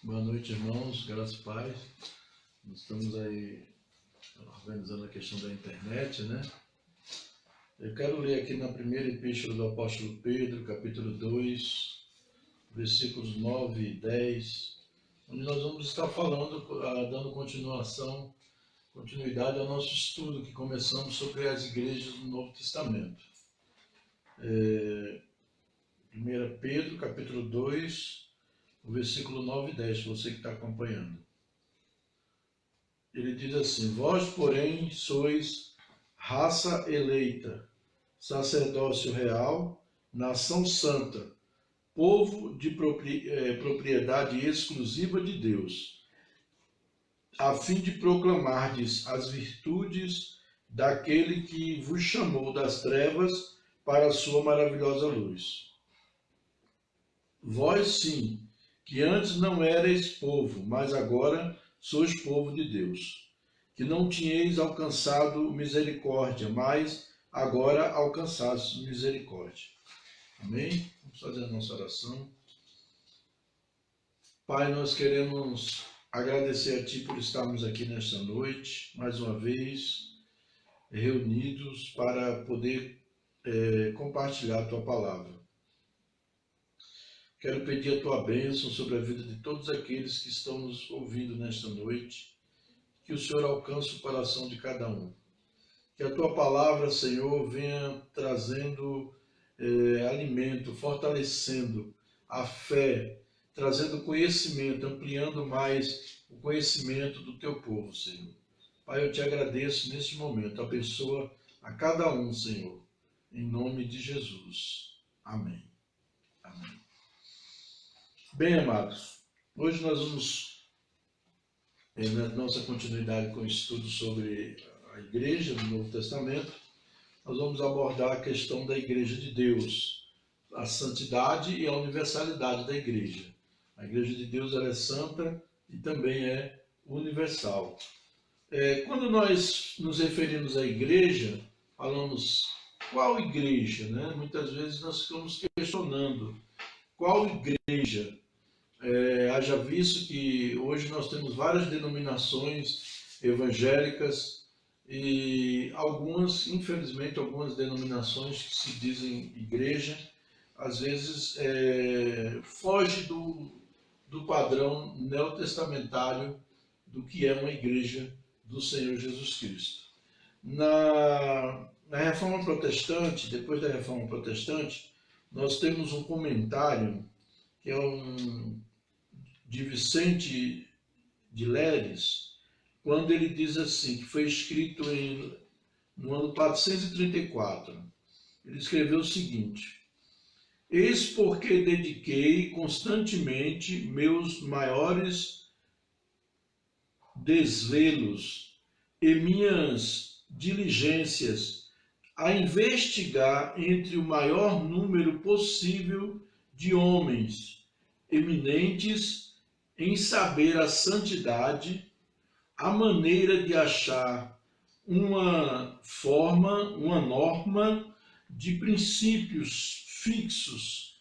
Boa noite, irmãos, graças e paz. Nós estamos aí organizando a questão da internet, né? Eu quero ler aqui na primeira epístola do apóstolo Pedro, capítulo 2, versículos 9 e 10, onde nós vamos estar falando, dando continuidade ao nosso estudo que começamos sobre as igrejas do Novo Testamento. 1 Pedro, capítulo 2, o versículo 9 e 10, você que está acompanhando. Ele diz assim: Vós, porém, sois raça eleita, sacerdócio real, nação santa, povo de propriedade exclusiva de Deus, a fim de proclamardes as virtudes daquele que vos chamou das trevas para a sua maravilhosa luz. Vós, sim, que antes não erais povo, mas agora sois povo de Deus, que não tinhais alcançado misericórdia, mas agora alcançastes misericórdia. Amém? Vamos fazer a nossa oração. Pai, nós queremos agradecer a Ti por estarmos aqui nesta noite, mais uma vez, reunidos para poder compartilhar a Tua palavra. Quero pedir a Tua bênção sobre a vida de todos aqueles que estão nos ouvindo nesta noite, que o Senhor alcance o coração de cada um. Que a Tua palavra, Senhor, venha trazendo alimento, fortalecendo a fé, trazendo conhecimento, ampliando mais o conhecimento do Teu povo, Senhor. Pai, eu Te agradeço neste momento, abençoa a cada um, Senhor, em nome de Jesus. Amém. Amém. Bem, amados, hoje nós vamos, na nossa continuidade com o estudo sobre a igreja do Novo Testamento, nós vamos abordar a questão da igreja de Deus, a santidade e a universalidade da igreja. A igreja de Deus ela é santa e também é universal. Quando nós nos referimos à igreja, falamos qual igreja, né? Muitas vezes nós ficamos questionando qual igreja. Haja visto que hoje nós temos várias denominações evangélicas e algumas, infelizmente, algumas denominações que se dizem igreja, às vezes foge do padrão neotestamentário do que é uma igreja do Senhor Jesus Cristo. Na Reforma Protestante, depois da Reforma Protestante, nós temos um comentário que é de Vicente de Leres, quando ele diz assim, que foi escrito no ano 434. Ele escreveu o seguinte: Eis porque dediquei constantemente meus maiores desvelos e minhas diligências a investigar entre o maior número possível de homens eminentes em saber a santidade, a maneira de achar uma norma de princípios fixos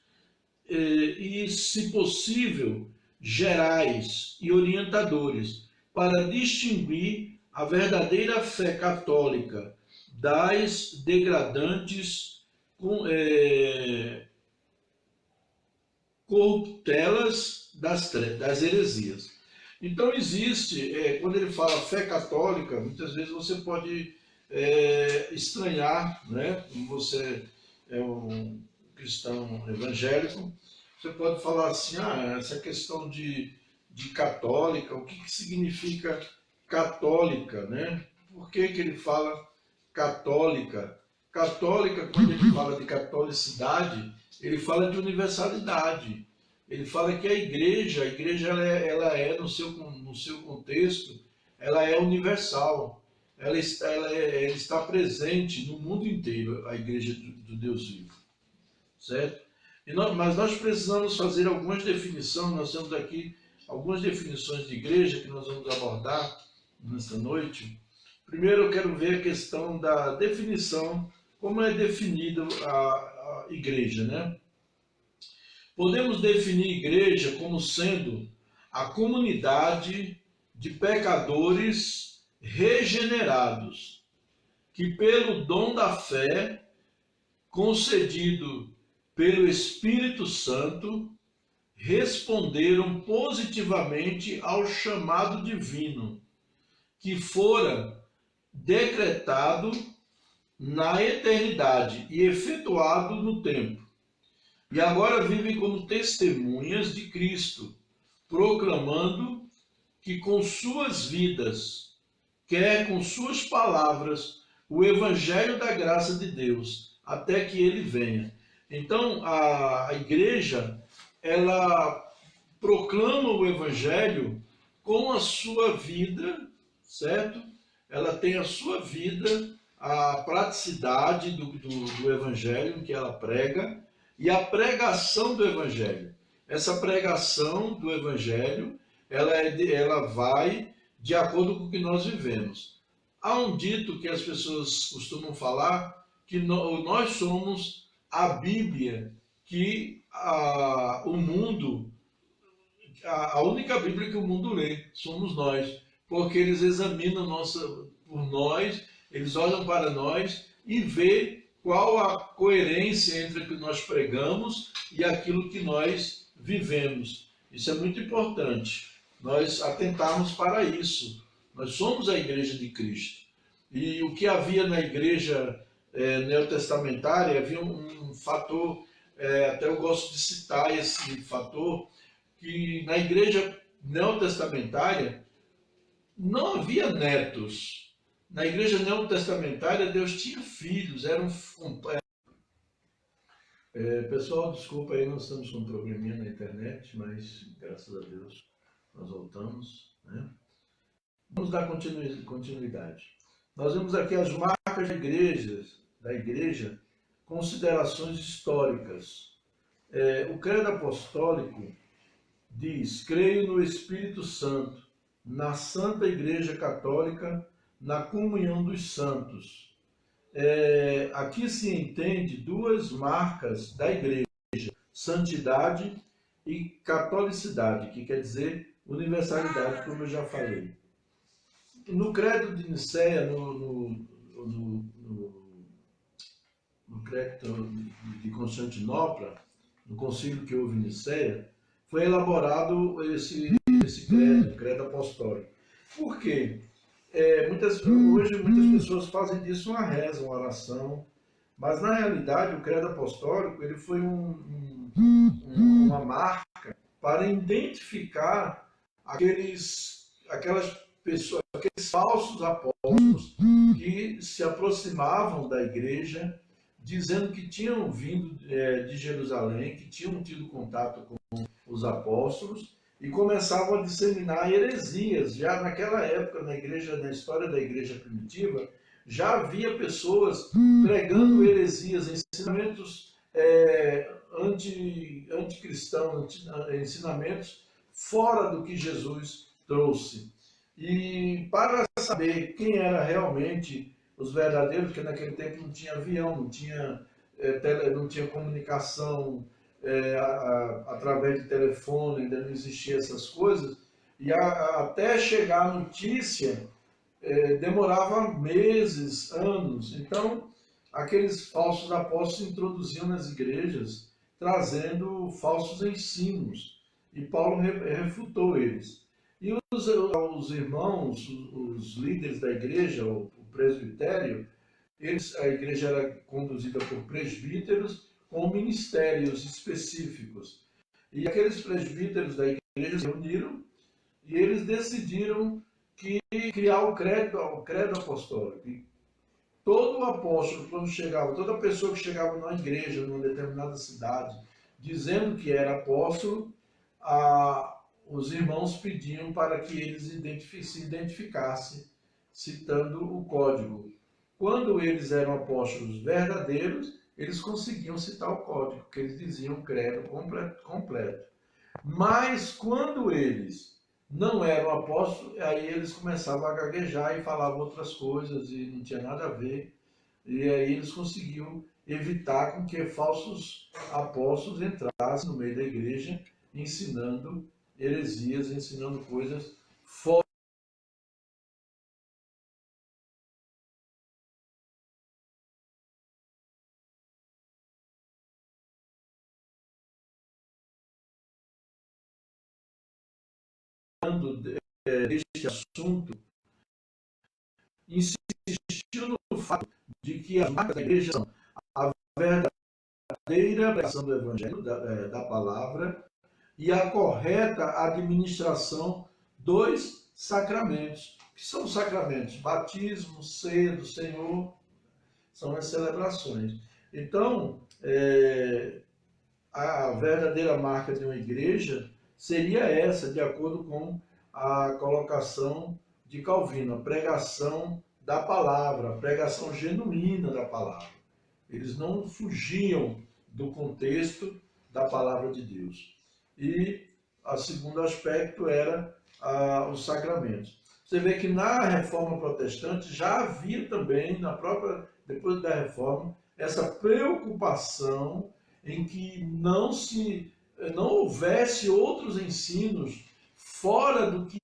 e, se possível, gerais e orientadores, para distinguir a verdadeira fé católica das degradantes corruptelas das heresias. Então existe, quando ele fala fé católica, muitas vezes você pode estranhar, né? Como você é um cristão evangélico, você pode falar assim, essa questão de católica, o que significa católica, né? Por que ele fala católica? Católica, quando ele fala de catolicidade, ele fala de universalidade. Ele fala que a igreja ela é no seu contexto, ela é universal. Ela está presente no mundo inteiro, a igreja do Deus vivo. Certo? Mas nós precisamos fazer algumas definições, nós temos aqui algumas definições de igreja que nós vamos abordar nesta noite. Primeiro eu quero ver a questão da definição, como é definida a igreja, né? Podemos definir igreja como sendo a comunidade de pecadores regenerados, que pelo dom da fé concedido pelo Espírito Santo, responderam positivamente ao chamado divino, que fora decretado na eternidade e efetuado no tempo. E agora vivem como testemunhas de Cristo, proclamando que com suas vidas, quer com suas palavras, o evangelho da graça de Deus, até que ele venha. Então, a igreja, ela proclama o evangelho com a sua vida, certo? Ela tem a sua vida, a praticidade do evangelho em que ela prega e a pregação do evangelho. Essa pregação do evangelho, ela vai de acordo com o que nós vivemos. Há um dito que as pessoas costumam falar, que nós somos a Bíblia que o mundo, a única Bíblia que o mundo lê, somos nós, porque eles examinam por nós, eles olham para nós e vê qual a coerência entre o que nós pregamos e aquilo que nós vivemos. Isso é muito importante, nós atentarmos para isso. Nós somos a igreja de Cristo. E o que havia na igreja neotestamentária, havia um fator, até eu gosto de citar esse fator, que na igreja neotestamentária não havia netos. Na igreja neotestamentária, Deus tinha filhos, pessoal, desculpa aí, nós estamos com um probleminha na internet, mas graças a Deus nós voltamos, né? Vamos dar continuidade. Nós vemos aqui as marcas da igreja, considerações históricas. O credo apostólico diz: creio no Espírito Santo, na Santa Igreja Católica, na comunhão dos santos. Aqui se entende duas marcas da igreja: santidade e catolicidade, que quer dizer universalidade, como eu já falei. No credo de Nicéia, no credo de Constantinopla, no concílio que houve em Nicéia, foi elaborado esse credo apostólico. Por quê? Hoje muitas pessoas fazem disso uma reza, uma oração, mas na realidade o credo apostólico ele foi uma marca para identificar aquelas pessoas, aqueles falsos apóstolos que se aproximavam da igreja, dizendo que tinham vindo de Jerusalém, que tinham tido contato com os apóstolos, e começavam a disseminar heresias. Já naquela época, na história da igreja primitiva, já havia pessoas pregando heresias, ensinamentos anticristãos, ensinamentos fora do que Jesus trouxe. E para saber quem era realmente os verdadeiros, porque naquele tempo não tinha avião, não tinha comunicação através de telefone, ainda não existiam essas coisas, e até chegar a notícia demorava meses, anos. Então, aqueles falsos apóstolos se introduziam nas igrejas, trazendo falsos ensinos, e Paulo refutou eles. E os irmãos, os líderes da igreja, o presbitério, a igreja era conduzida por presbíteros com ministérios específicos. E aqueles presbíteros da igreja se reuniram e eles decidiram criar o credo apostólico. E todo apóstolo, quando chegava, toda pessoa que chegava numa igreja, numa determinada cidade, dizendo que era apóstolo, os irmãos pediam para que eles se identificassem, citando o código. Quando eles eram apóstolos verdadeiros, eles conseguiam citar o código, que eles diziam o credo completo. Mas quando eles não eram apóstolos, aí eles começavam a gaguejar e falavam outras coisas e não tinha nada a ver. E aí eles conseguiam evitar com que falsos apóstolos entrassem no meio da igreja ensinando heresias, ensinando coisas fora deste assunto, insistiu no fato de que as marcas da igreja são a verdadeira pregação do evangelho, da palavra, e a correta administração dos sacramentos. O que são os sacramentos? Batismo, ceia do Senhor, são as celebrações. Então, a verdadeira marca de uma igreja seria essa, de acordo com a colocação de Calvino, a pregação da palavra, a pregação genuína da palavra. Eles não fugiam do contexto da palavra de Deus. E o segundo aspecto era os sacramentos. Você vê que na Reforma Protestante já havia também, depois da Reforma, essa preocupação em que não houvesse outros ensinos fora do que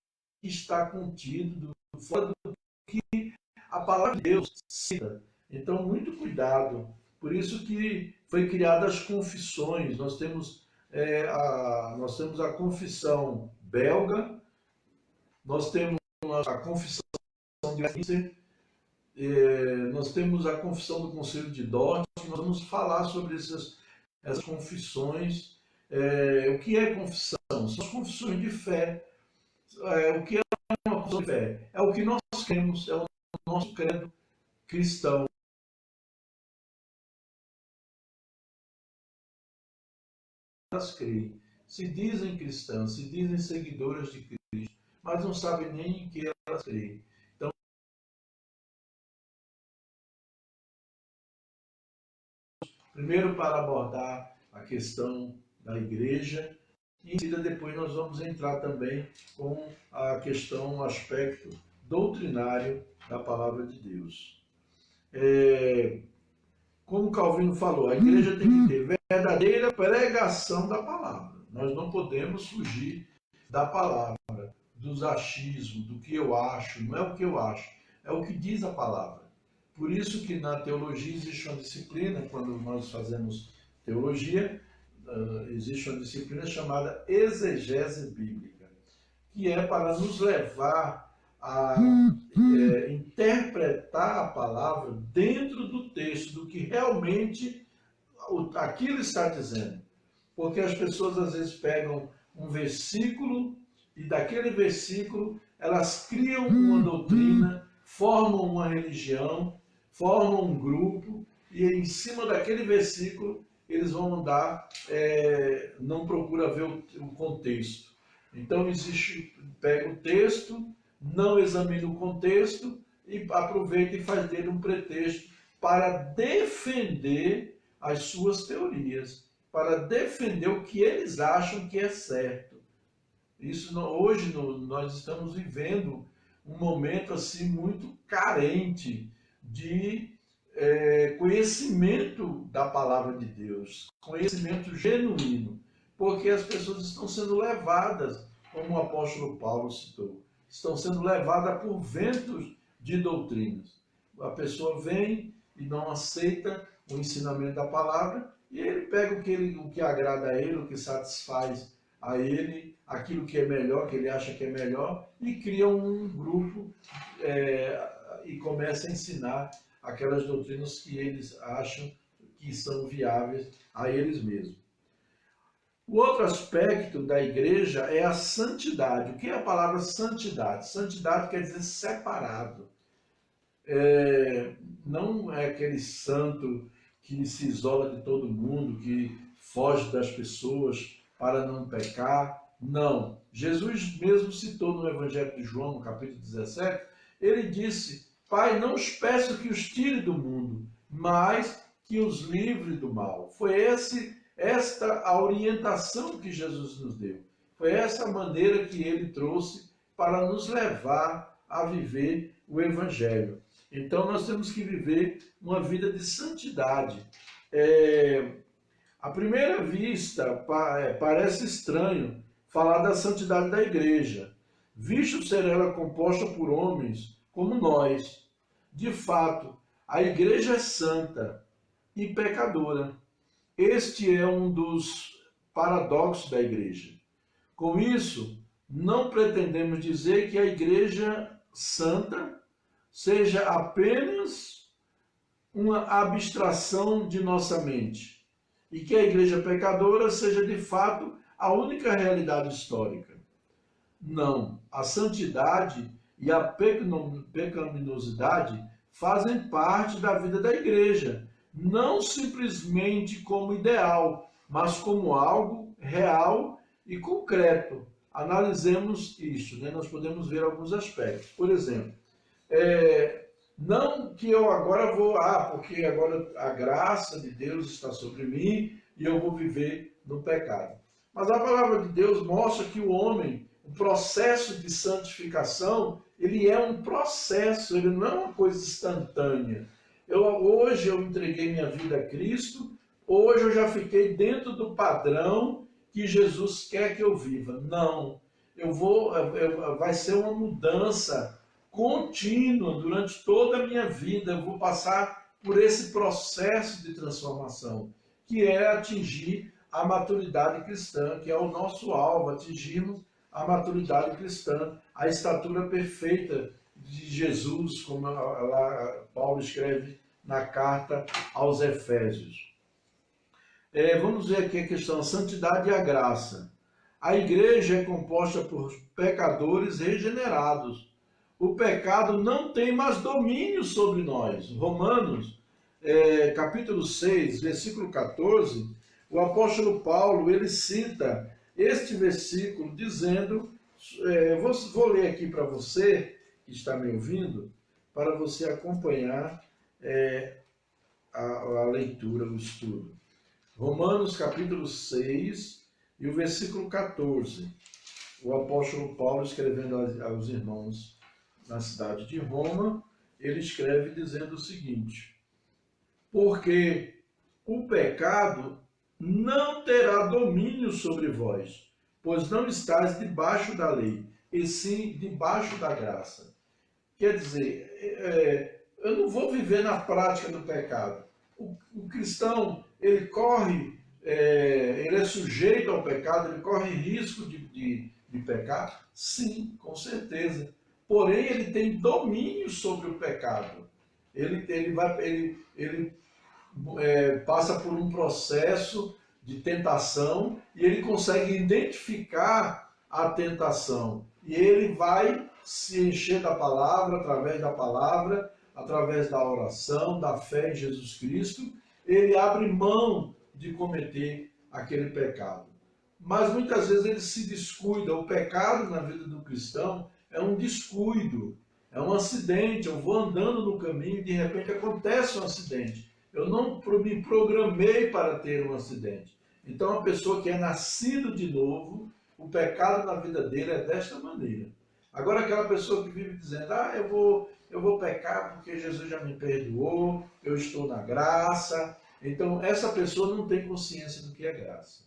está contido, fora do que a palavra de Deus cita. Então, muito cuidado. Por isso que foi criadas as confissões. Nós temos a confissão belga, nós temos a confissão de Westminster, nós temos a confissão do Conselho de Dort. Nós vamos falar sobre essas confissões. O que é confissão? São as confissões de fé. O que é uma confissão de fé? É o que nós cremos, é o nosso credo cristão. Elas creem, se dizem cristãs, se dizem seguidoras de Cristo, mas não sabem nem em que elas creem. Então, primeiro para abordar a questão da igreja, e em seguida depois nós vamos entrar também com a questão, o aspecto doutrinário da palavra de Deus. Como Calvino falou, a igreja tem que ter verdadeira pregação da palavra. Nós não podemos fugir da palavra, dos achismos, do que eu acho. Não é o que eu acho, é o que diz a palavra. Por isso que na teologia existe uma disciplina, quando nós fazemos teologia, existe uma disciplina chamada exegese bíblica, que é para nos levar a interpretar a palavra dentro do texto, do que realmente aquilo está dizendo. Porque as pessoas às vezes pegam um versículo e daquele versículo elas criam uma doutrina, formam uma religião, formam um grupo e em cima daquele versículo eles vão andar, não procura ver o contexto. Então pega o texto, não examina o contexto e aproveita e faz dele um pretexto para defender as suas teorias, para defender o que eles acham que é certo. Hoje nós estamos vivendo um momento assim muito carente de conhecimento da palavra de Deus, conhecimento genuíno, porque as pessoas estão sendo levadas, como o apóstolo Paulo citou, estão sendo levadas por ventos de doutrinas. A pessoa vem e não aceita o ensinamento da palavra e ele pega o que agrada a ele, o que satisfaz a ele, aquilo que é melhor, que ele acha que é melhor, e cria um grupo e começa a ensinar aquelas doutrinas que eles acham que são viáveis a eles mesmos. O outro aspecto da igreja é a santidade. O que é a palavra santidade? Santidade quer dizer separado. Não é aquele santo que se isola de todo mundo, que foge das pessoas para não pecar. Não. Jesus mesmo citou no Evangelho de João, no capítulo 17, ele disse: Pai, não os peço que os tire do mundo, mas que os livre do mal. Foi esta a orientação que Jesus nos deu. Foi essa maneira que ele trouxe para nos levar a viver o Evangelho. Então nós temos que viver uma vida de santidade. À primeira vista, parece estranho falar da santidade da igreja, visto ser ela composta por homens como nós. De fato, a igreja é santa e pecadora. Este é um dos paradoxos da igreja. Com isso, não pretendemos dizer que a igreja santa seja apenas uma abstração de nossa mente e que a igreja pecadora seja de fato a única realidade histórica. Não, a santidade e a pecaminosidade fazem parte da vida da igreja, não simplesmente como ideal, mas como algo real e concreto. Analisemos isso, né? Nós podemos ver alguns aspectos. Por exemplo, não que eu agora vou, porque agora a graça de Deus está sobre mim e eu vou viver no pecado. Mas a palavra de Deus mostra que o homem, o processo de santificação, ele é um processo, ele não é uma coisa instantânea. Hoje eu entreguei minha vida a Cristo, hoje eu já fiquei dentro do padrão que Jesus quer que eu viva. Não, vai ser uma mudança contínua durante toda a minha vida. Eu vou passar por esse processo de transformação, que é atingir a maturidade cristã, que é o nosso alvo, atingirmos a maturidade cristã, a estatura perfeita de Jesus, como Paulo escreve na carta aos Efésios. Vamos ver aqui a questão, a santidade e a graça. A igreja é composta por pecadores regenerados. O pecado não tem mais domínio sobre nós. Romanos, capítulo 6, versículo 14, o apóstolo Paulo, ele cita este versículo dizendo, vou ler aqui para você que está me ouvindo, para você acompanhar a leitura, o estudo. Romanos capítulo 6 e o versículo 14. O apóstolo Paulo, escrevendo aos irmãos na cidade de Roma, ele escreve dizendo o seguinte: porque o pecado não terá domínio sobre vós, pois não estáis debaixo da lei, e sim debaixo da graça. Quer dizer, eu não vou viver na prática do pecado. O cristão, ele é sujeito ao pecado, ele corre risco de pecar? Sim, com certeza. Porém, ele tem domínio sobre o pecado. Ele passa por um processo de tentação e ele consegue identificar a tentação. E ele vai se encher da palavra, através da oração, da fé em Jesus Cristo, ele abre mão de cometer aquele pecado. Mas muitas vezes ele se descuida. O pecado na vida do cristão é um descuido, é um acidente. Eu vou andando no caminho e de repente acontece um acidente. Eu não me programei para ter um acidente. Então a pessoa que é nascida de novo, o pecado na vida dele é desta maneira. Agora aquela pessoa que vive dizendo, eu vou pecar porque Jesus já me perdoou, eu estou na graça. Então essa pessoa não tem consciência do que é graça.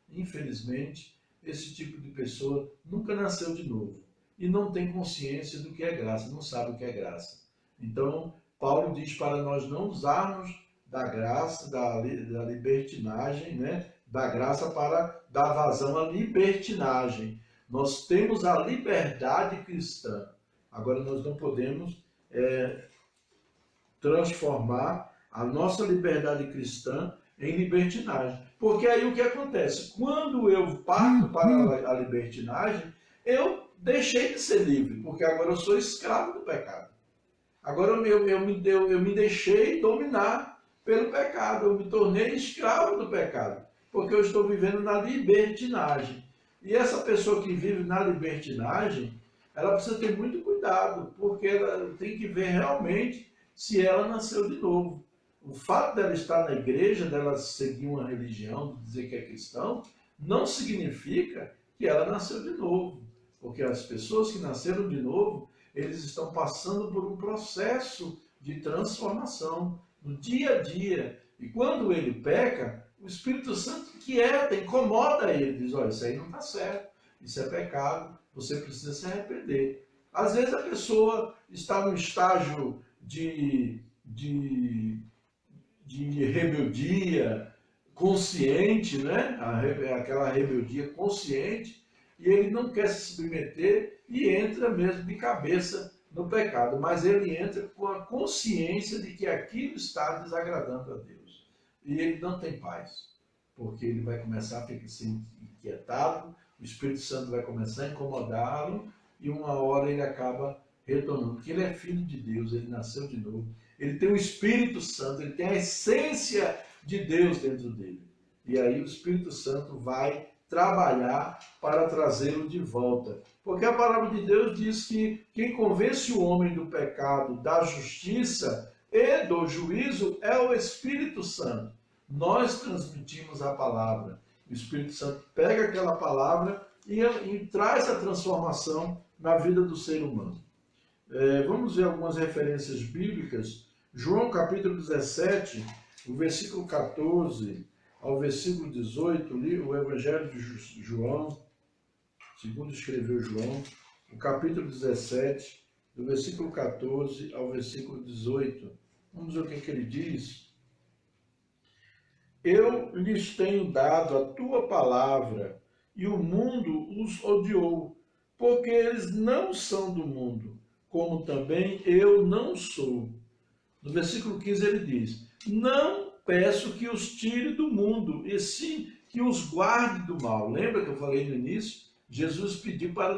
Infelizmente, esse tipo de pessoa nunca nasceu de novo e não tem consciência do que é graça, não sabe o que é graça. Então Paulo diz para nós não usarmos da graça, da libertinagem, né? Da graça para dar vazão à libertinagem. Nós temos a liberdade cristã. Agora nós não podemos transformar a nossa liberdade cristã em libertinagem. Porque aí o que acontece? Quando eu parto para a libertinagem, eu deixei de ser livre, porque agora eu sou escravo do pecado. Agora eu me deixei dominar pelo pecado, eu me tornei escravo do pecado, porque eu estou vivendo na libertinagem. E essa pessoa que vive na libertinagem, ela precisa ter muito cuidado, porque ela tem que ver realmente se ela nasceu de novo. O fato dela estar na igreja, dela seguir uma religião, dizer que é cristão, não significa que ela nasceu de novo. Porque as pessoas que nasceram de novo, eles estão passando por um processo de transformação no dia a dia. E quando ele peca, o Espírito Santo inquieta, incomoda ele, diz, olha, isso aí não está certo, isso é pecado, você precisa se arrepender. Às vezes a pessoa está no estágio de rebeldia consciente, né? Aquela rebeldia consciente, e ele não quer se submeter e entra mesmo de cabeça no pecado, mas ele entra com a consciência de que aquilo está desagradando a Deus. E ele não tem paz, porque ele vai começar a ficar assim, inquietado, o Espírito Santo vai começar a incomodá-lo, e uma hora ele acaba retornando, porque ele é filho de Deus, ele nasceu de novo, ele tem o Espírito Santo, ele tem a essência de Deus dentro dele. E aí o Espírito Santo vai trabalhar para trazê-lo de volta. Porque a palavra de Deus diz que quem convence o homem do pecado, da justiça e do juízo é o Espírito Santo. Nós transmitimos a palavra. O Espírito Santo pega aquela palavra e traz a transformação na vida do ser humano. Vamos ver algumas referências bíblicas. João capítulo 17, o versículo 14 ao versículo 18, o Evangelho de João, segundo escreveu João, o capítulo 17, do versículo 14 ao versículo 18. Vamos ver o que ele diz. Eu lhes tenho dado a tua palavra, e o mundo os odiou, porque eles não são do mundo, como também eu não sou. No versículo 15 ele diz, não peço que os tire do mundo, e sim que os guarde do mal. Lembra que eu falei no início? Jesus pediu para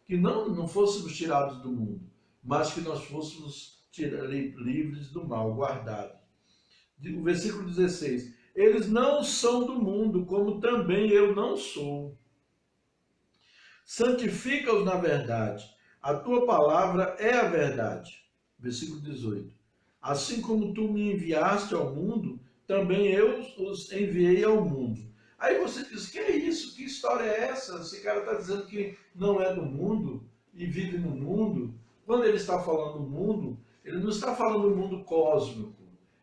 que não fôssemos tirados do mundo, mas que nós fôssemos livres do mal, guardados. O versículo 16, eles não são do mundo, como também eu não sou. Santifica-os na verdade, a tua palavra é a verdade. Versículo 18. Assim como tu me enviaste ao mundo, também eu os enviei ao mundo. Aí você diz, que é isso? Que história é essa? Esse cara está dizendo que não é do mundo e vive no mundo. Quando ele está falando do mundo, ele não está falando do mundo cósmico.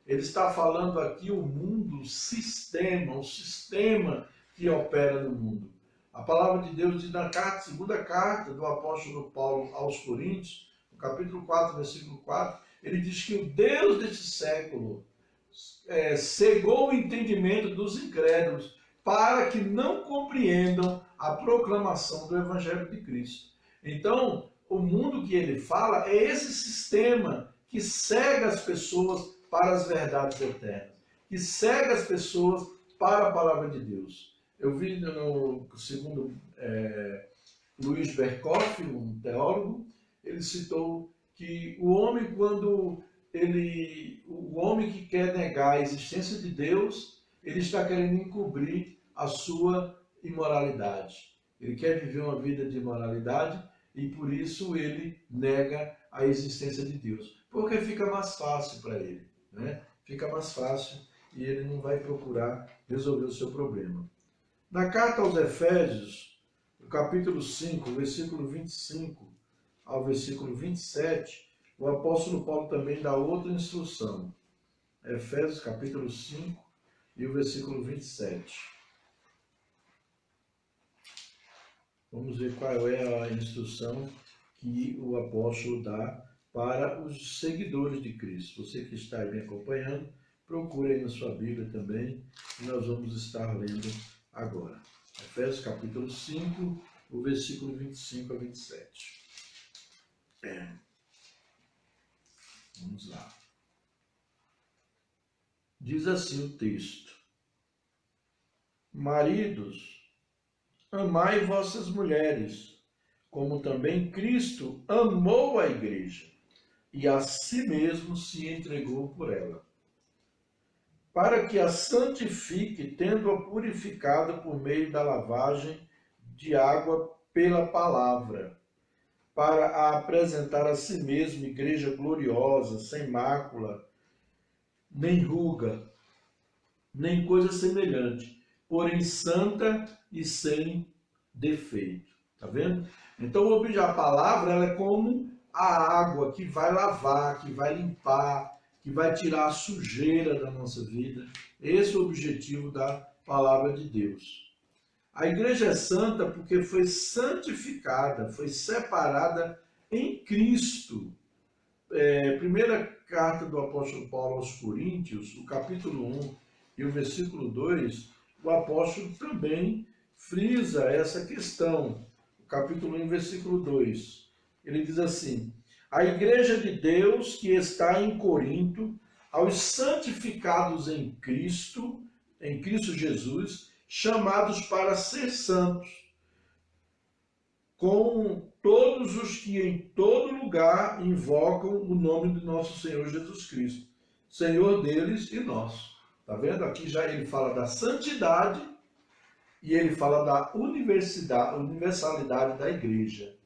Ele está falando aqui o mundo sistema, o sistema que opera no mundo. A palavra de Deus diz na segunda carta do apóstolo Paulo aos Coríntios, no capítulo 4, versículo 4, ele diz que o Deus deste século cegou o entendimento dos incrédulos para que não compreendam a proclamação do Evangelho de Cristo. Então, o mundo que ele fala é esse sistema que cega as pessoas para as verdades eternas, que cega as pessoas para a palavra de Deus. Eu vi segundo Luiz Berkoff, um teólogo, ele citou que o homem, o homem que quer negar a existência de Deus, ele está querendo encobrir a sua imoralidade. Ele quer viver uma vida de imoralidade e por isso ele nega a existência de Deus. Porque fica mais fácil para ele, né? Fica mais fácil e ele não vai procurar resolver o seu problema. Na carta aos Efésios, no capítulo 5, versículo 25 ao versículo 27, o apóstolo Paulo também dá outra instrução. Efésios capítulo 5 e o versículo 27. Vamos ver qual é a instrução que o apóstolo dá para os seguidores de Cristo. Você que está aí me acompanhando, procure aí na sua Bíblia também, e nós vamos estar lendo agora. Efésios capítulo 5, o versículo 25 a 27. Vamos lá. Diz assim o texto: maridos, amai vossas mulheres, como também Cristo amou a igreja e a si mesmo se entregou por ela, para que a santifique, tendo-a purificado por meio da lavagem de água pela palavra, para a apresentar a si mesmo igreja gloriosa, sem mácula, nem ruga, nem coisa semelhante, porém santa e sem defeito. Tá vendo? Então a palavra ela é como a água que vai lavar, que vai limpar, que vai tirar a sujeira da nossa vida. Esse é o objetivo da palavra de Deus. A igreja é santa porque foi santificada, foi separada em Cristo. Primeira carta do apóstolo Paulo aos Coríntios, o capítulo 1 e o versículo 2, o apóstolo também frisa essa questão. O capítulo 1, versículo 2. Ele diz assim: a igreja de Deus que está em Corinto, aos santificados em Cristo Jesus, chamados para ser santos, com todos os que em todo lugar invocam o nome do nosso Senhor Jesus Cristo, Senhor deles e nosso. Tá vendo? Aqui já ele fala da santidade e ele fala da universalidade da igreja.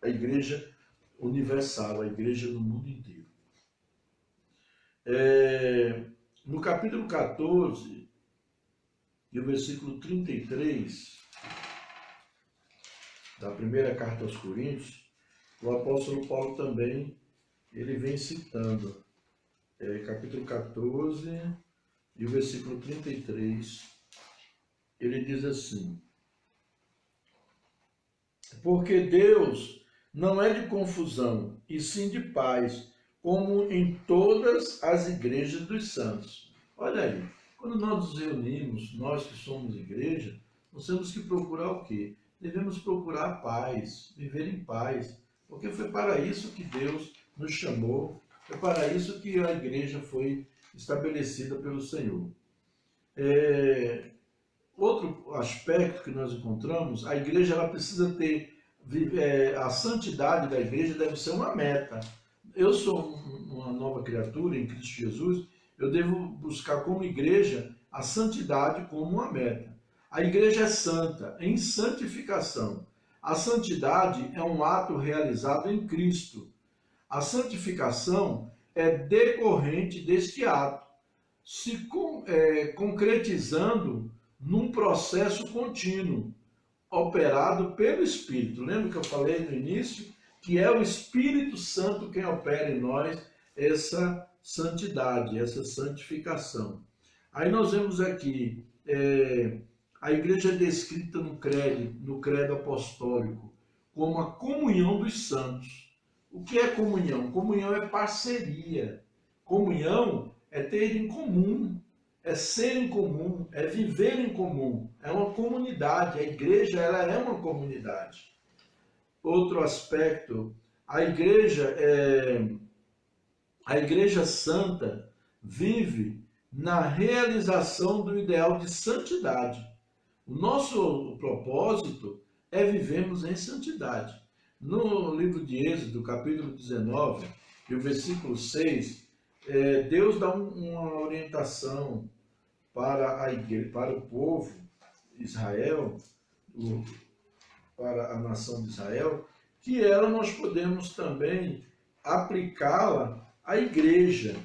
A igreja universal, a igreja do mundo inteiro. No capítulo 14 e o versículo 33 da primeira carta aos Coríntios, o apóstolo Paulo também ele vem citando, capítulo 14 e o versículo 33, ele diz assim: porque Deus não é de confusão, e sim de paz, como em todas as igrejas dos santos. Olha aí, quando nós nos reunimos, nós que somos igreja, nós temos que procurar o quê? Devemos procurar paz, viver em paz, porque foi para isso que Deus nos chamou, foi para isso que a igreja foi estabelecida pelo Senhor. Outro aspecto que nós encontramos, a igreja ela precisa ter, a santidade da igreja deve ser uma meta. Eu sou uma nova criatura em Cristo Jesus, eu devo buscar como igreja a santidade como uma meta. A igreja é santa, em santificação. A santidade é um ato realizado em Cristo. A santificação é decorrente deste ato, se concretizando num processo contínuo, operado pelo Espírito. Lembra que eu falei no início? Que é o Espírito Santo quem opera em nós essa santidade, essa santificação. Aí nós vemos aqui, a igreja é descrita no credo apostólico como a comunhão dos santos. O que é comunhão? Comunhão é parceria. Comunhão é ter em comum, é ser em comum, é viver em comum. É uma comunidade. A igreja ela é uma comunidade. Outro aspecto, a igreja santa vive na realização do ideal de santidade. O nosso propósito é vivermos em santidade. No livro de Êxodo, capítulo 19, e o versículo 6, Deus dá uma orientação para a igreja, para o povo de Israel, para a nação de Israel, que ela nós podemos também aplicá-la à igreja.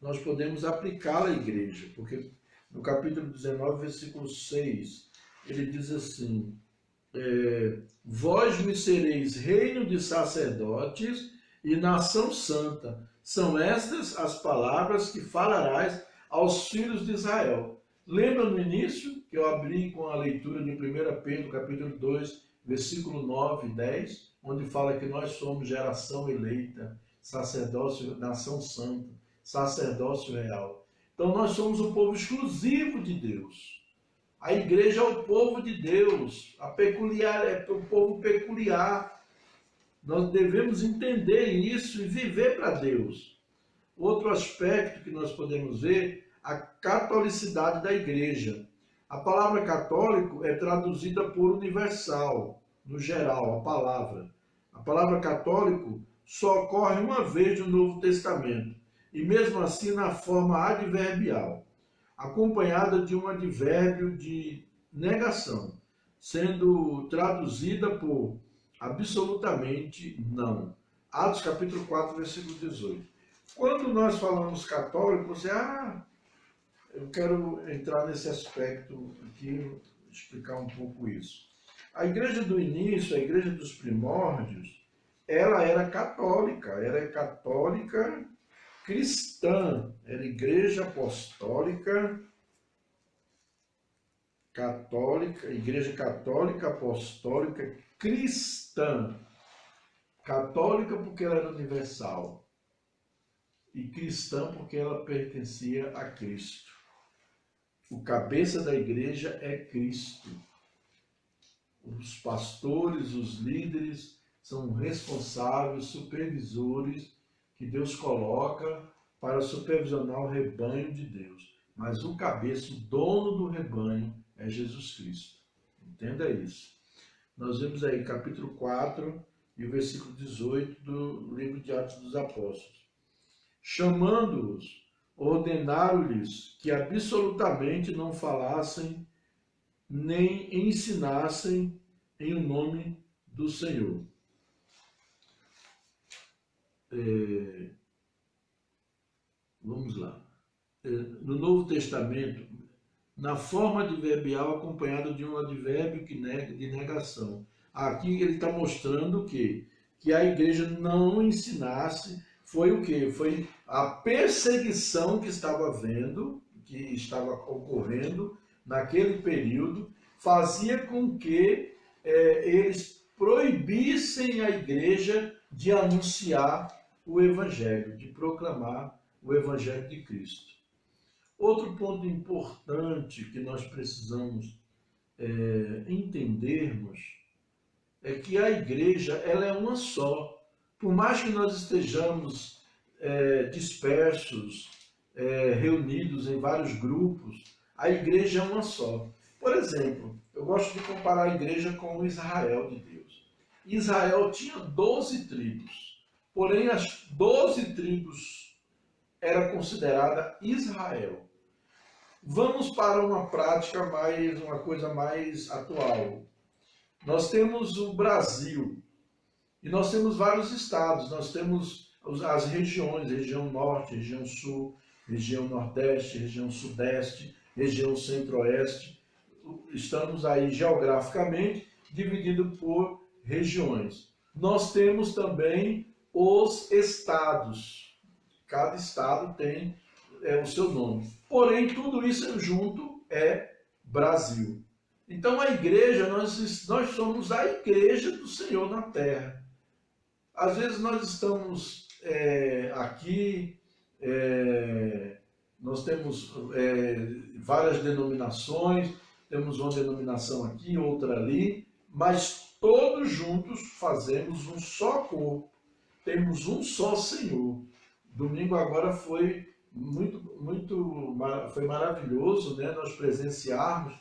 Nós podemos aplicá-la à igreja, porque no capítulo 19, versículo 6, ele diz assim: vós me sereis reino de sacerdotes e nação santa. São estas as palavras que falarás aos filhos de Israel. Lembra no início que eu abri com a leitura de 1 Pedro, capítulo 2, versículo 9 e 10, onde fala que nós somos geração eleita, sacerdócio, nação santa, sacerdócio real. Então nós somos o povo exclusivo de Deus. A igreja é o povo de Deus, é o povo peculiar. Nós devemos entender isso e viver para Deus. Outro aspecto que nós podemos ver, a catolicidade da igreja. A palavra católico é traduzida por universal, no geral, a palavra. A palavra católico só ocorre uma vez no Novo Testamento, e mesmo assim na forma adverbial, acompanhada de um advérbio de negação, sendo traduzida por absolutamente não. Atos capítulo 4, versículo 18. Quando nós falamos católico, você, eu quero entrar nesse aspecto aqui, explicar um pouco isso. A igreja do início, a igreja dos primórdios, ela era católica cristã, era igreja apostólica católica, Igreja Católica Apostólica Cristã. Católica porque ela era universal e cristã porque ela pertencia a Cristo. O cabeça da igreja é Cristo. Os pastores, os líderes são responsáveis, supervisores que Deus coloca para supervisionar o rebanho de Deus. Mas o cabeça, o dono do rebanho é Jesus Cristo. Entenda isso. Nós vemos aí capítulo 4 e o versículo 18 do livro de Atos dos Apóstolos. Chamando-os, ordenaram-lhes que absolutamente não falassem nem ensinassem em o nome do Senhor. Vamos lá. No Novo Testamento, na forma adverbial acompanhada de um advérbio de negação. Aqui ele está mostrando que a igreja não ensinasse, foi o quê? Foi a perseguição que estava havendo, que estava ocorrendo naquele período, fazia com que eles proibissem a igreja de anunciar o Evangelho, de proclamar o Evangelho de Cristo. Outro ponto importante que nós precisamos entendermos é que a igreja ela é uma só. Por mais que nós estejamos dispersos, reunidos em vários grupos, a igreja é uma só. Por exemplo, eu gosto de comparar a igreja com o Israel de Deus. Israel tinha 12 tribos, porém as 12 tribos era considerada Israel. Vamos para uma prática uma coisa mais atual. Nós temos o Brasil e nós temos vários estados. Nós temos as regiões, região norte, região sul, região nordeste, região sudeste, região centro-oeste. Estamos aí geograficamente divididos por regiões. Nós temos também os estados. Cada estado tem o seu nome. Porém, tudo isso junto é Brasil. Então, a igreja, nós somos a igreja do Senhor na terra. Às vezes nós estamos aqui, nós temos várias denominações, temos uma denominação aqui, outra ali, mas todos juntos fazemos um só corpo, temos um só Senhor. Domingo agora foi foi maravilhoso, né? Nós presenciarmos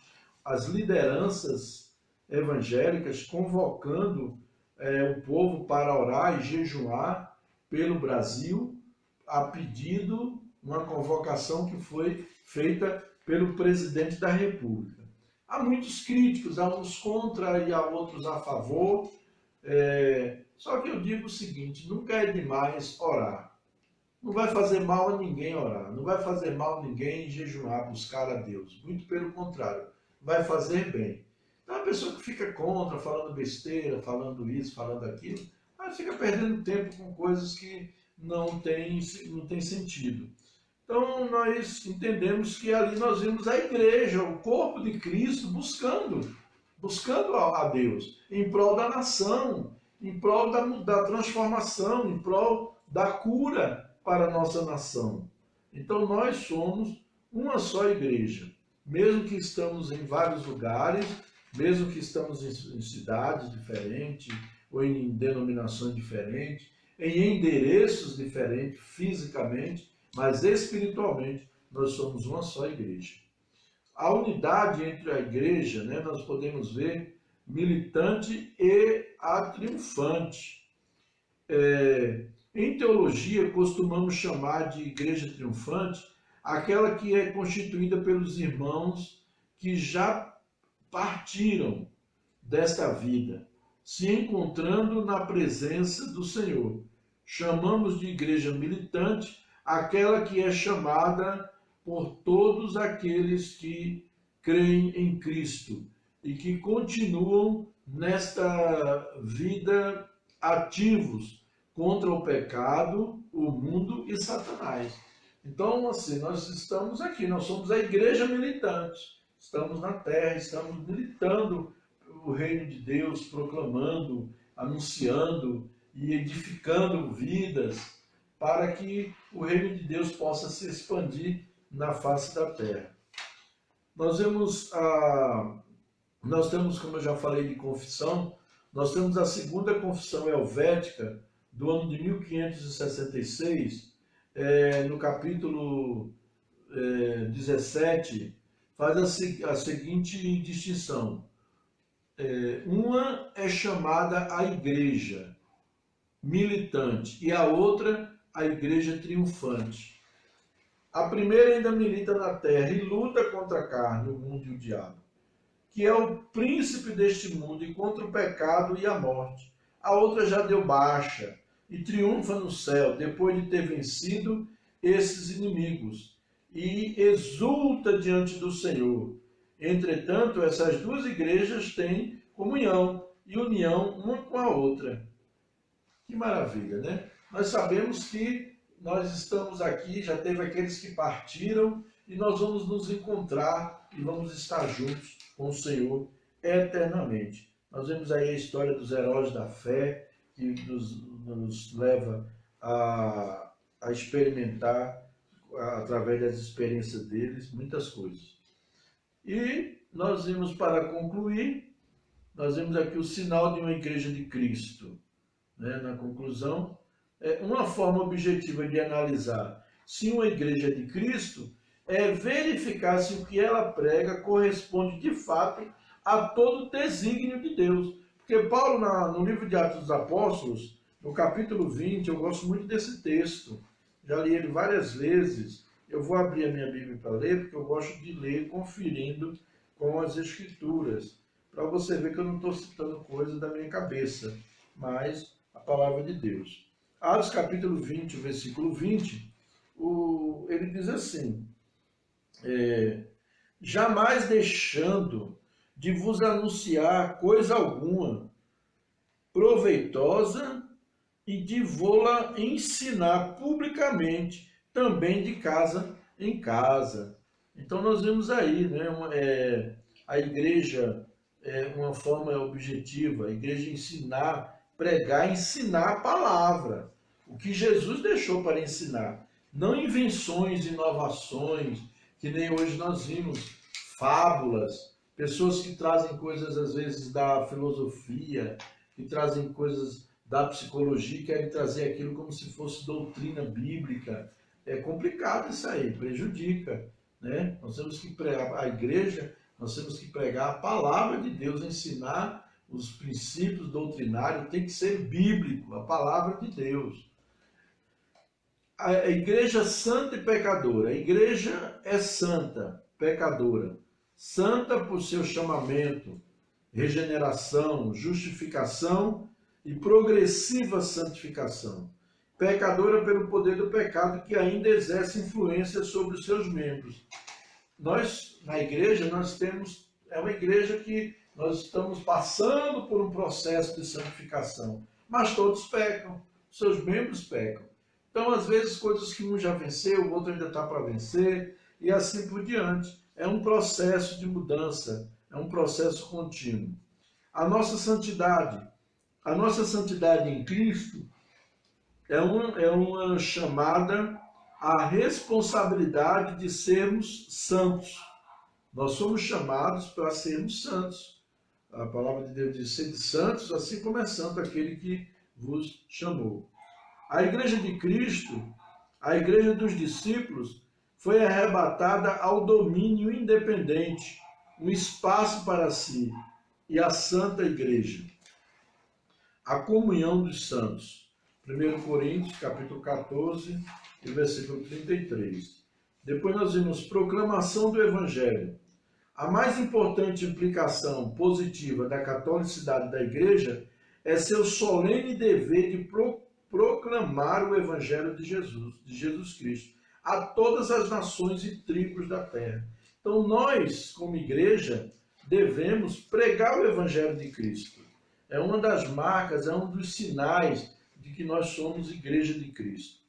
as lideranças evangélicas convocando o povo para orar e jejuar pelo Brasil, a pedido, uma convocação que foi feita pelo presidente da República. Há muitos críticos, há uns contra e há outros a favor, só que eu digo o seguinte, nunca é demais orar. Não vai fazer mal a ninguém orar, não vai fazer mal a ninguém jejuar, buscar a Deus. Muito pelo contrário, vai fazer bem. Então a pessoa que fica contra, falando besteira, falando isso, falando aquilo, ela fica perdendo tempo com coisas que não tem sentido. Então nós entendemos que ali nós vemos a igreja, o corpo de Cristo buscando a Deus, em prol da nação, em prol da transformação, em prol da cura para a nossa nação. Então nós somos uma só igreja, mesmo que estamos em vários lugares, mesmo que estamos em cidades diferentes, ou em denominações diferentes, em endereços diferentes fisicamente, mas espiritualmente nós somos uma só igreja. A unidade entre a igreja, né, nós podemos ver militante e a triunfante. Em teologia, costumamos chamar de igreja triunfante aquela que é constituída pelos irmãos que já partiram desta vida, se encontrando na presença do Senhor. Chamamos de igreja militante aquela que é chamada por todos aqueles que creem em Cristo e que continuam nesta vida ativos contra o pecado, o mundo e Satanás. Então, assim, nós estamos aqui, nós somos a igreja militante. Estamos na terra, estamos militando o reino de Deus, proclamando, anunciando e edificando vidas para que o reino de Deus possa se expandir na face da terra. Nós temos, como eu já falei de confissão, nós temos a segunda confissão helvética do ano de 1566, no capítulo 17, faz a seguinte distinção. Uma é chamada a igreja militante e a outra a igreja triunfante. A primeira ainda milita na terra e luta contra a carne, o mundo e o diabo, que é o príncipe deste mundo, e contra o pecado e a morte. A outra já deu baixa e triunfa no céu, depois de ter vencido esses inimigos, e exulta diante do Senhor. Entretanto, essas duas igrejas têm comunhão e união uma com a outra. Que maravilha, né? Nós sabemos que nós estamos aqui, já teve aqueles que partiram, e nós vamos nos encontrar e vamos estar juntos com o Senhor eternamente. Nós vemos aí a história dos heróis da fé, que nos leva a experimentar, através das experiências deles, muitas coisas. E nós vimos, para concluir, nós vemos aqui o sinal de uma igreja de Cristo. Na conclusão, uma forma objetiva de analisar se uma igreja de Cristo é verificar se o que ela prega corresponde de fato a todo o desígnio de Deus. Porque Paulo, no livro de Atos dos Apóstolos, no capítulo 20, eu gosto muito desse texto, já li ele várias vezes. Eu vou abrir a minha Bíblia para ler, porque eu gosto de ler conferindo com as Escrituras, para você ver que eu não estou citando coisas da minha cabeça, mas a palavra de Deus. Atos capítulo 20, versículo 20, ele diz assim: jamais deixando de vos anunciar coisa alguma proveitosa e de vô-la ensinar publicamente, também de casa em casa. Então nós vemos aí, a igreja uma forma objetiva, a igreja ensinar, pregar, ensinar a palavra, o que Jesus deixou para ensinar, não invenções, inovações, que nem hoje nós vimos, fábulas, pessoas que trazem coisas às vezes da filosofia, que trazem coisas da psicologia, querem trazer aquilo como se fosse doutrina bíblica. É complicado isso aí, prejudica, né? Nós temos que pregar a igreja, nós temos que pregar a palavra de Deus, ensinar os princípios doutrinários, tem que ser bíblico, a palavra de Deus. A igreja santa e pecadora. A igreja é santa, pecadora. Santa por seu chamamento, regeneração, justificação e progressiva santificação. Pecadora pelo poder do pecado, que ainda exerce influência sobre os seus membros. Nós, na igreja, é uma igreja que nós estamos passando por um processo de santificação, mas todos pecam, seus membros pecam. Então, às vezes, coisas que um já venceu, o outro ainda está para vencer, e assim por diante. É um processo de mudança, é um processo contínuo. A nossa santidade em Cristo é uma chamada à responsabilidade de sermos santos. Nós somos chamados para sermos santos. A palavra de Deus diz: sede santos, assim como é santo aquele que vos chamou. A igreja de Cristo, a igreja dos discípulos, foi arrebatada ao domínio independente, um espaço para si, e a santa igreja. A comunhão dos santos. 1 Coríntios, capítulo 14, e versículo 33. Depois nós vimos proclamação do Evangelho. A mais importante implicação positiva da catolicidade da igreja é seu solene dever de proclamar o Evangelho de Jesus Cristo, a todas as nações e tribos da terra. Então nós, como igreja, devemos pregar o Evangelho de Cristo. É uma das marcas, é um dos sinais de que nós somos igreja de Cristo.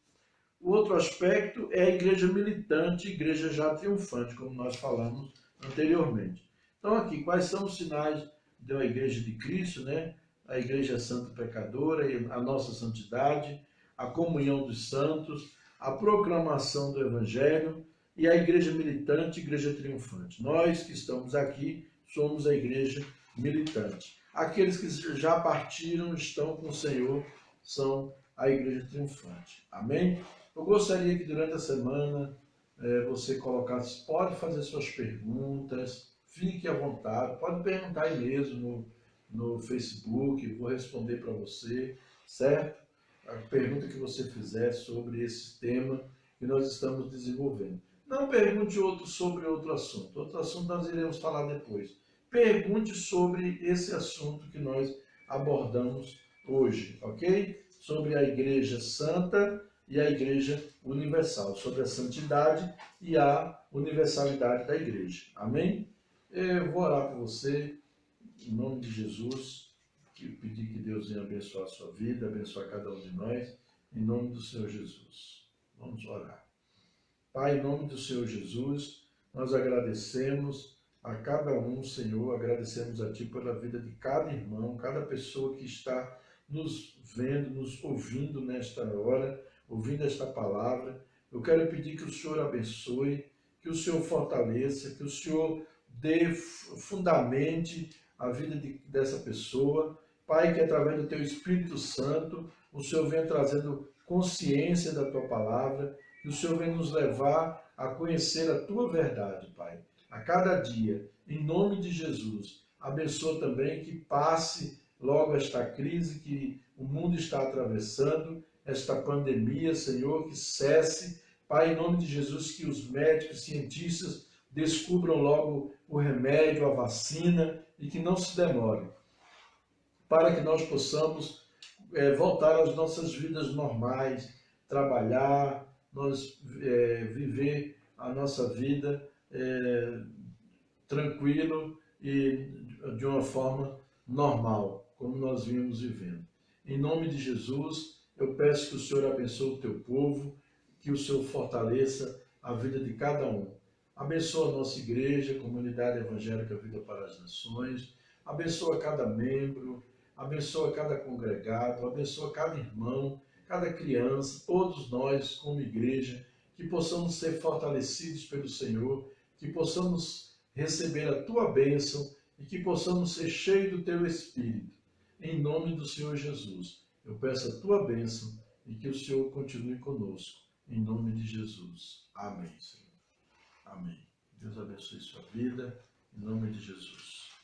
O outro aspecto é a igreja militante, igreja já triunfante, como nós falamos anteriormente. Então aqui, quais são os sinais de uma igreja de Cristo, né? A igreja santa pecadora, a nossa santidade, a comunhão dos santos, a proclamação do evangelho e a igreja militante, igreja triunfante. Nós que estamos aqui somos a igreja militante. Aqueles que já partiram, estão com o Senhor, são a igreja triunfante. Amém? Eu gostaria que durante a semana você colocasse, pode fazer suas perguntas, fique à vontade, pode perguntar aí mesmo no Facebook, vou responder para você, certo? A pergunta que você fizer sobre esse tema que nós estamos desenvolvendo. Não pergunte sobre outro assunto nós iremos falar depois. Pergunte sobre esse assunto que nós abordamos hoje, ok? Sobre a Igreja Santa e a Igreja Universal, sobre a santidade e a universalidade da Igreja. Amém? Eu vou orar por você, em nome de Jesus, que pedir que Deus venha abençoar a sua vida, abençoar cada um de nós, em nome do Senhor Jesus. Vamos orar. Pai, em nome do Senhor Jesus, nós agradecemos a cada um, Senhor, agradecemos a Ti pela vida de cada irmão, cada pessoa que está nos vendo, nos ouvindo nesta hora, ouvindo esta palavra. Eu quero pedir que o Senhor abençoe, que o Senhor fortaleça, que o Senhor fundamente a vida dessa pessoa. Pai, que através do Teu Espírito Santo, o Senhor venha trazendo consciência da Tua palavra, que o Senhor venha nos levar a conhecer a Tua verdade, Pai, a cada dia, em nome de Jesus. Abençoa também que passe logo esta crise que o mundo está atravessando, esta pandemia, Senhor, que cesse. Pai, em nome de Jesus, que os médicos, cientistas descubram logo o remédio, a vacina e que não se demore, para que nós possamos voltar às nossas vidas normais, trabalhar, nós viver a nossa vida tranquilo e de uma forma normal, como nós vimos vivendo. Em nome de Jesus, eu peço que o Senhor abençoe o teu povo, que o Senhor fortaleça a vida de cada um. Abençoa a nossa igreja, comunidade evangélica Vida para as Nações, abençoa cada membro, abençoa cada congregado, abençoa cada irmão, cada criança, todos nós como igreja, que possamos ser fortalecidos pelo Senhor, que possamos receber a Tua bênção e que possamos ser cheios do Teu Espírito. Em nome do Senhor Jesus, eu peço a Tua bênção e que o Senhor continue conosco. Em nome de Jesus. Amém, Senhor. Amém. Deus abençoe sua vida. Em nome de Jesus.